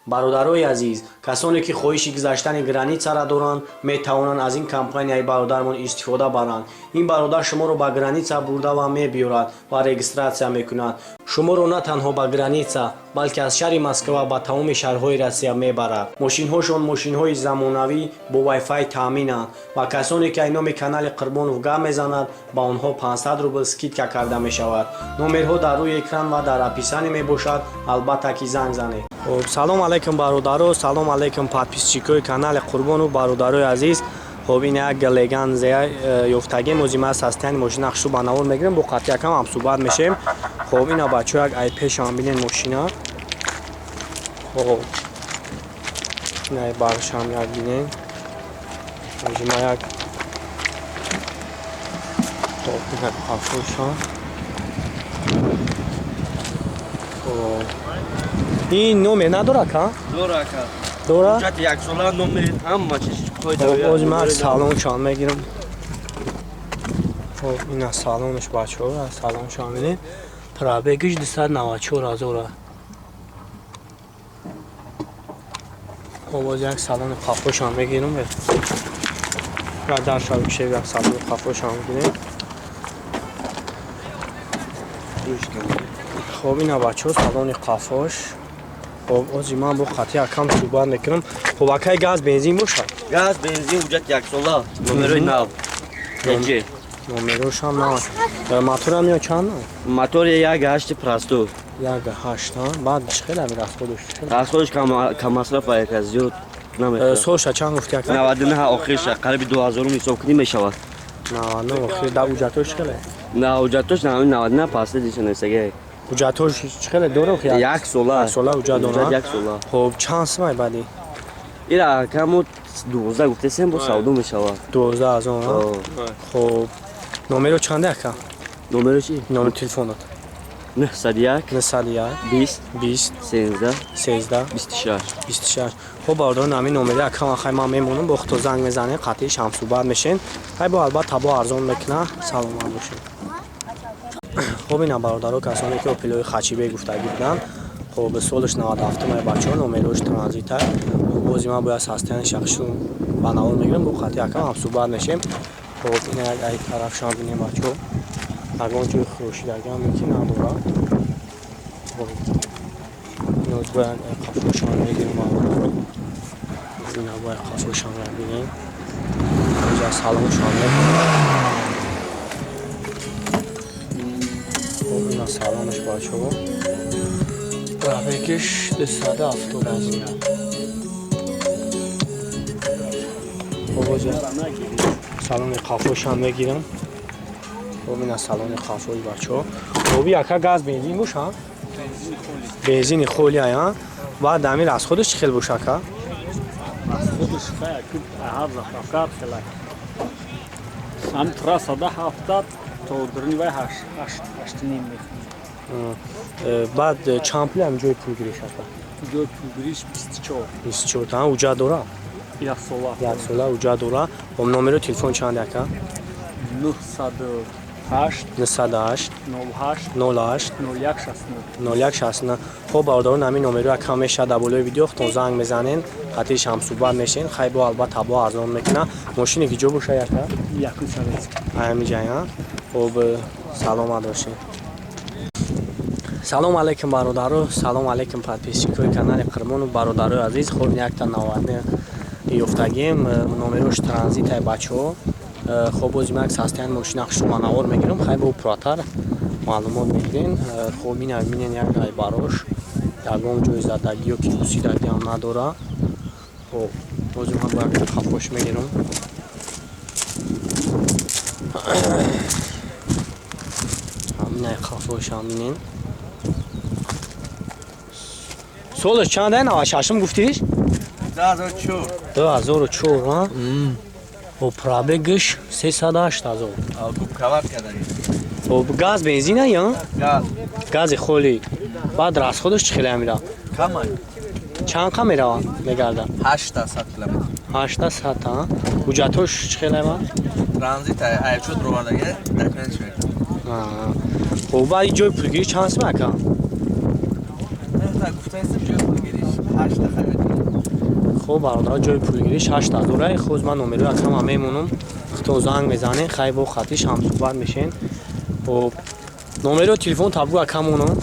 бародарои азиз, касоне ки хоҳиши гузаштани границаро доранд метавонанд аз ин компанияи бародармон истифода баранд. Ин бародар шуморо ба граница бурда ва мебиёрад ва регистратсия мекунад. шуморо на танҳо ба граница, балки аз шаҳри Москва ба тамоми шаҳрҳои Россия мебарад. мошинҳошон мошинҳои замонавӣ бо вайфай таъминанд ва касоне ки айноми канали Қурбонов гап мезананд ба онҳо 500 рубл скидка карда мешавад. номерҳо дар рӯи экран ва дар описание мебошад, албатта ки занг занед. салом алайкум бародаро, салом алайкум подписчикои канали Қурбонов. бародарои азиз, хоб ин як леганзия ёфтагем озима састани мошина хшу ба навор мегирем, бо қатъи якам ҳам суҳбат мешем. хоб ина бачо як ай пешам бинен мошина. хоб ина баршам як бинен озима як хоб ина афрушам. این نومه نداره که؟ داره که داره؟ حجت یک ساله نومه همه چیز پایده خب من سالون شان میگیرم. خب این از سالونش بچه ها از سالون شان میدیم پرابگیش 294,000. خب باز یک سالون قفو شان میگیرم و در شاید بشه یک سالون قفو شان میگیریم. خب این بچه ها سالون قفوش. خب آجی من با خطی کم صحبت میکنم. خب اکی گاز بنزین باشه؟ گاز بنزین حجت یک ساله نومروی نو هنجی نومروش هم نه موتور هم یا چند نه؟ موتور یک هشت پرستو یک هشت ها؟ بعد خیلی همین از خودش کم مصرف یک از زیاد نمیخواد. سالش چند گفتی اکی؟ 99 آخرش قریب 2000 حساب کنی میشود. 99 آخر در اوجتوش خیلی؟ نه اوجتوش نه 99 پاسه دیشه نیسته. اوجتوش خیلی دوره خیلی؟ یک ساله. یک ساله اوجت دونه؟ یک ساله. خب چند سمای بعدی؟ ایرا کمو 12 گفته سیم با سعودو میشود. 12 از اون ها؟ خب نومرو چنده اکا؟ نومرو چی؟ نومر تلفونت؟ 901 20 20 13 26 خب باردار نامی نومره اکا خیلی ما میمونم با خطو زنگ میزنه قطعی شم صحبت میشین خیلی با البته با ارزان میکنه سلام باشین. خب این برادرها کسانی که پیلوی خچیبه گفتگی بودن خب به سالش 97 مای بچه‌ها نومروش ترانزیت بازی ما باید ساستن شخصشون بناور میگیرم با خطی اکا هم صحبت میشیم. خب این یک ای طرف شام بینیم بچه‌ها اگه توی خروشی درگاه میکنه نداره. نیاز باید قفوشان میگیریم برادرها. این باید قفوشان رو بینیم اینجا سالونشان میکنیم. این از سالونش بچه‌ها بکش 270 از این سالون قفوش هم میگیرم. خب این از سالون قفوی بچه ها خب یکا گاز بنزین باشه؟ بنزین خولی ها بعد دمیر از خودش خیلی باشه که؟ از خودش خیلی هر رفت خیلی هم ترا 170 تا درنی وی 8 نیم میکنه. بعد چامپلی هم جای پول گیریش هست؟ جای پول گیریش 24 تا اوجا داره؟ یک ساله اوجا داره. خب نومرو تلفن چند یکا؟ 908 08 0169. خب باردار نمی نومرو اکا میشه در بالای ویدیو خطون زنگ میزنین قطعی شم صحبت میشین خیلی با البته با ارزان میکنه. ماشینی که جو باشه یکا؟ یکو سرز همین جایی ها؟ خب سلامت باشین. سلام علیکم برادرو، سلام علیکم подписчикои канали Қурбонов. бародарои азиз, хоб як та наварни ёфтагем номерош транзитаи бачаҳо. хоб озим як састани мошина шума навор мегирам хай бо пуротар маълумот мегирен. хоб ин бинен як ай барош ягон ҷои задагӣ ё ки бусидагӣ ҳам надора. хоб озим ҳам як қафош мегирам. ҳамин ай қафош ҳам бинен. سالش چنده؟ 96 گفتیش؟ 2004 ها؟ و پرابگش 308,000. خوب کاور کرده. و گاز بنزینه یا؟ گاز خولی. بعد راست خودش چه خیلی میره؟ کمه. چند کم میره میگرده؟ 800 کیلومتر. 800 ها؟ اوجتوش چه خیلی میره؟ ترانزیت ایچود رو وردگه دکمنت شوید. و بعد جای پولگیری چند سمه که؟ گفته ایستم جای پولگیریش 8 خب برادر جای پولگیریش 8000 خود من نمره اکم هم میمونم خطو زنگ میزنه خیلی با خطیش هم صحبت میشین خب نمره تلفن تابگو اکم اونم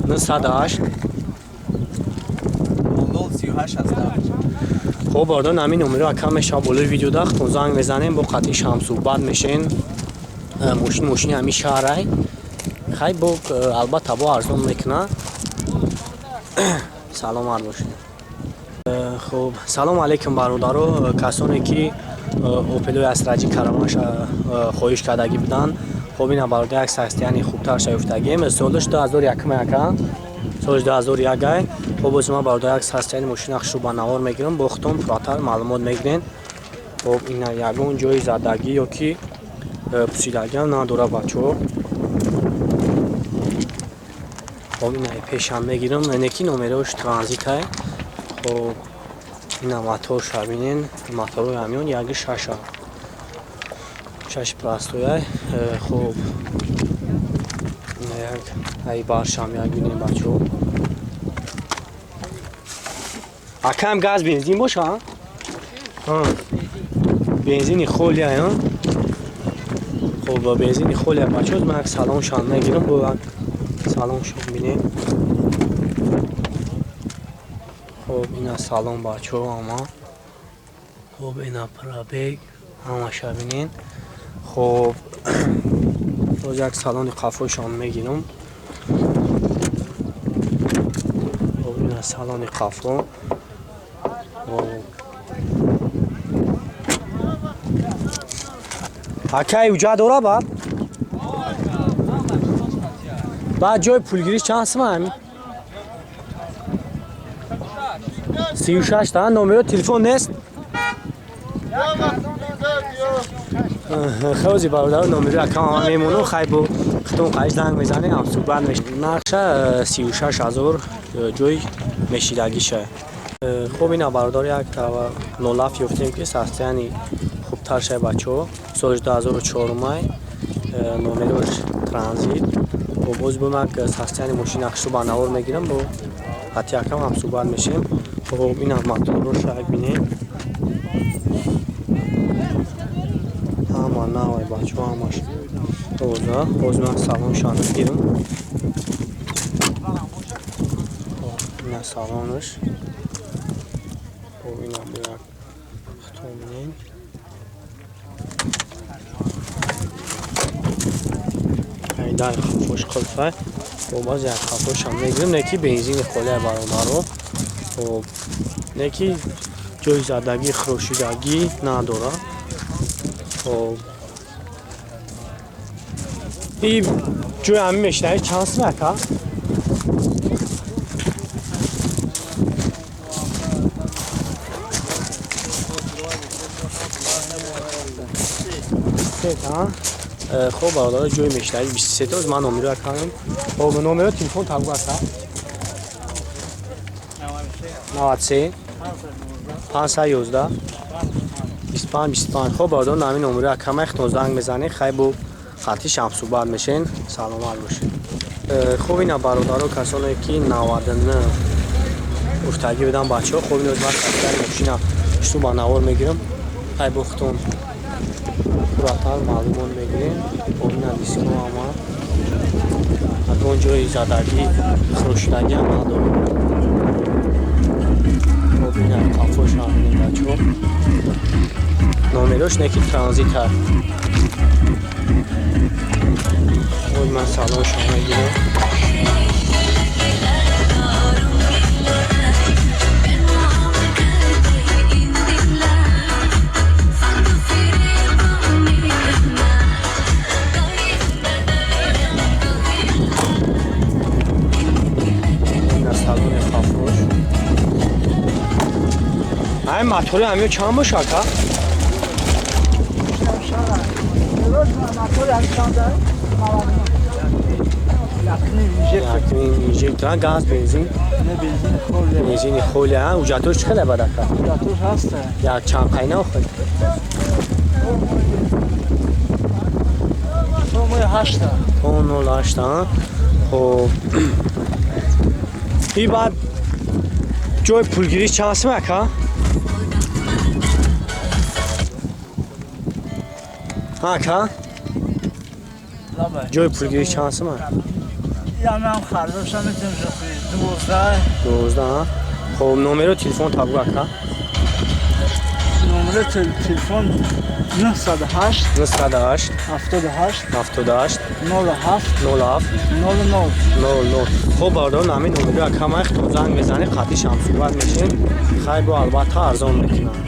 908 38 هستم. خب برادر نمی نمره اکم میشه بالای ویدیو ده خطو زنگ میزنیم با خطیش هم صحبت میشین ماشین همی شهره خیلی با البته با ارزون میکنه سلام عرض باشین خب سلام علیکم برادرو کسانی که اوپل اسرجی کراماش خواهش کردگی بودن خب این برادر یک ساختیانی خوبتر شایفتگی سالش 2001 میکن سالش 2001 خب از ما برادر یک ساختیانی ماشین اخشو با نوار میگیرم با خودتون فراتر معلومات میگیرین خب این یگون جای زدگی یا که پوسیدگی هم نداره بچه‌ها خب این پیش هم میگیرم اینکی نمرهش ترانزیت های خب این موتور شبینین موتور همیون یکی شش پلاستوی های خب این یک ای بارش هم یک بینیم بچه ها اکم گاز بنزین باشه ها بنزینی خولی های خب با بنزینی خولی های بچه ها من یک سلام شان میگیرم با سلام شان بینیم خب اینا سلام بچه ها اما خب اینا پرابیگ همه شبینین خب روز یک سالان قفو شان میگیرم خب اینا سالان قفو اکه اوجه داره بعد جای پولگیریش چند هستم همین 36 تا نمره تلفن نیست خیلی برادر نمره اکام میمونم خیلی با خطون قیش زنگ میزنه هم صحبت میشه نقشه 36,000 جوی میشیدگیشه خب این برادر یک نولاف یفتیم که ساختیانی خوبتر شه بچه ها سالش 2004 مای نمرهش ترانزیت و باز با من ساختیانی ماشین اخشو با نوار میگیرم با حتی اکم هم صحبت میشیم خب این هم موتور رو شاید بینیم همه نوای بچه ها همش روزه باز من سالان شانه گیرم این سالانش خب این هم باید خطور بینیم ایدن خفوش خلفه و باز یک خفوش هم میگیرم نکی بنزین خوله برادر رو خب نکی جای زدگی خروشیدگی نداره خب این جوی همی میشنه چند سمک ها خب برادر جوی میشنه 23 تا از من نمره رو کنم خب نمره تلفن تبگو هست 93 511 25 خب برادر نامی نمره اکم اختون زنگ میزنه خیلی با خطیش هم صحبت میشین سلام علیکم باشین خب این برادر کسانی که 99 افتادی بدن بچه ها خب این از من خطیتر ماشین اشتو با نوار میگیرم خیلی با اختون براتر معلومات میگیریم خب این دیسکو همه اون جای زدگی خروشیدگی هم نداره خب این هم کافوش هم بینیم بچه ها نامروش نکی ترانزیت هست خب من سلام شما گیرم این موتور همیو چند باشه اکا؟ اینجکتر گاز بنزین بنزین خوله ها اوجاتورش خیلی بد اکا اوجاتور هسته یک چند قینه خود تو 08 خب این بعد جای پولگیری چانس مکا؟ ها کا؟ جای پولگیری چانس مکا؟ یا من خرداشم میتونم شخصی 12 ها؟ خب نمره تلفن تابگو اکا؟ نمره تلفن 908 908 78 78 07 07 00 00 خب باردار نامی نمره اکا ما تو زنگ بزنی قطعی شم صحبت میشیم خیلی با البته ارزان میکنم